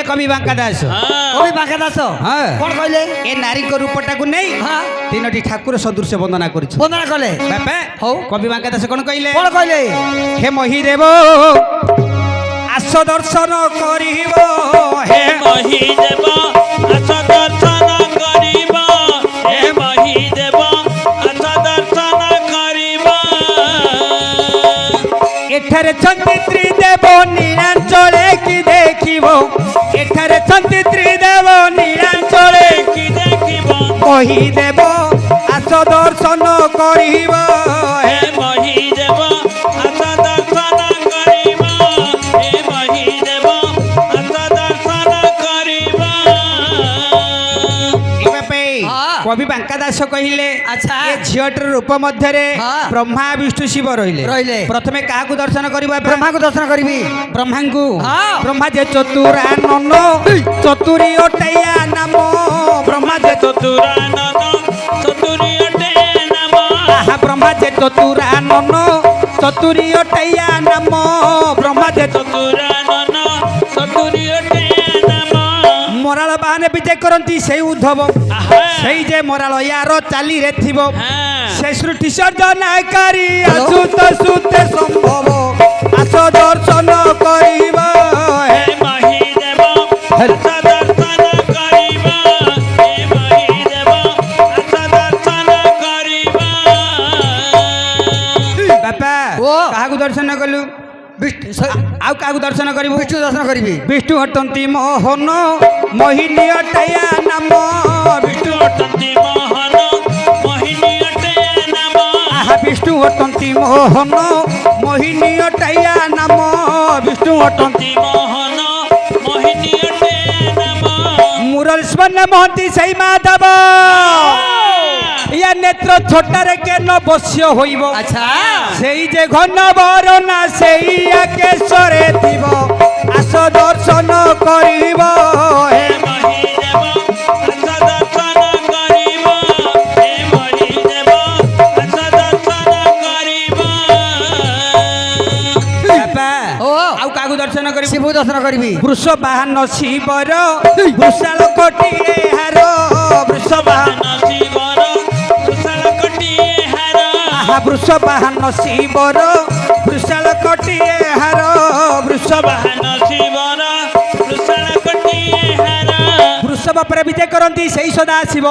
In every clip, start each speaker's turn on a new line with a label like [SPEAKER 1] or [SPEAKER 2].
[SPEAKER 1] कवि बांका दास
[SPEAKER 2] कवि बांका दास कौन कहले
[SPEAKER 1] ए नारी को रूपटा को नहीं तीनोटी ठाकुर सदृश वंदना करिछु
[SPEAKER 2] वंदना कले
[SPEAKER 1] बापा
[SPEAKER 2] हो
[SPEAKER 1] कवि बांका दास कौन
[SPEAKER 2] कहले
[SPEAKER 1] हे महिदेव आस दर्शन करिबो हे
[SPEAKER 3] महिदेव आस दर्शन करिबो हे महिदेव आस दर्शन करिबो
[SPEAKER 1] एठारे चंदी त्रिदेव नीलांचले कि देखिबो एठारे चंदी त्रिदेव नीलांचले
[SPEAKER 3] कि देखिबो
[SPEAKER 1] महिदेव आस दर्शन करिबो
[SPEAKER 3] हे महिदेव आस दर्शन करिबो हे महिदेव आस दर्शन करिबो
[SPEAKER 1] कवि बांका दास कहले
[SPEAKER 2] अच्छा
[SPEAKER 1] ए झियटर रूप मध्य ब्रह्मा विष्णु शिव रहिले प्रथमे काहा को दर्शन करबा
[SPEAKER 2] ब्रह्मा को दर्शन करिबी
[SPEAKER 1] ब्रह्मा को ब्रह्मा जे चतुरानन चतुरी ओटैया नाम ब्रह्मा जे
[SPEAKER 3] चतुरानन चतुरी ओटैया नाम
[SPEAKER 1] आहा ब्रह्मा जे चतुरानन चतुरी ओटैया नाम ब्रह्मा जे
[SPEAKER 3] चतुरानन चतुरी ओटैया नाम
[SPEAKER 1] मराल बाहने विजय करती से उद्धव से जे मराल यार चाली रे थिबो से सृष्टि सर्जनाकारी असूत सुते संभव आस दर्शन करिबो
[SPEAKER 3] हे महिदेव आस दर्शन करिबो हे महिदेव आस दर्शन करिबो
[SPEAKER 1] बापा काहा को दर्शन कलु आउ काहा को दर्शन करिबो
[SPEAKER 2] विष्णु दर्शन करिबी
[SPEAKER 1] विष्णु हटंती मोहन मोहिनी अटैया नाम
[SPEAKER 3] विष्णु हटंती मोहन मोहिनी अटैया नाम
[SPEAKER 1] आहा विष्णु हटंती मोहन मोहिनी अटैया नाम विष्णु हटंती
[SPEAKER 3] मोहन मोहिनी अटैया नाम
[SPEAKER 1] मुरल स्वर्ण महंती सही माधव या नेत्र छोटारे के न बस्य होइबो
[SPEAKER 2] अच्छा
[SPEAKER 1] सेई जे घन बरना सेई आकेशरे थिबो आस दर्शन करिबो हे
[SPEAKER 3] महिदेव आस दर्शन करिबो हे महिदेव आस दर्शन करिबो
[SPEAKER 1] बापा
[SPEAKER 2] आउ
[SPEAKER 1] काहा को दर्शन करिबो
[SPEAKER 2] शिव दर्शन करिबी
[SPEAKER 1] वृष बाहन शिवर वृषाल कोटिए हार वृष बाहन
[SPEAKER 3] शिवर वृषाल कोटिए हार
[SPEAKER 1] आहा वृष बाहन शिवर वृषाल कोटिए हार वृष
[SPEAKER 3] बाहन शिवर वृषाल कोटिए हार
[SPEAKER 1] वृषभ पर विजय करती से सदा शिव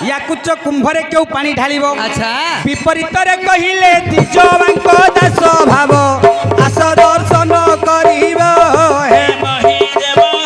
[SPEAKER 1] या कुछ कुंभरे क्यों पानी ढालिबो
[SPEAKER 2] अच्छा
[SPEAKER 1] विपरीत रे कहिले द्विजवांक दास भाव आस दर्शन करिबो हे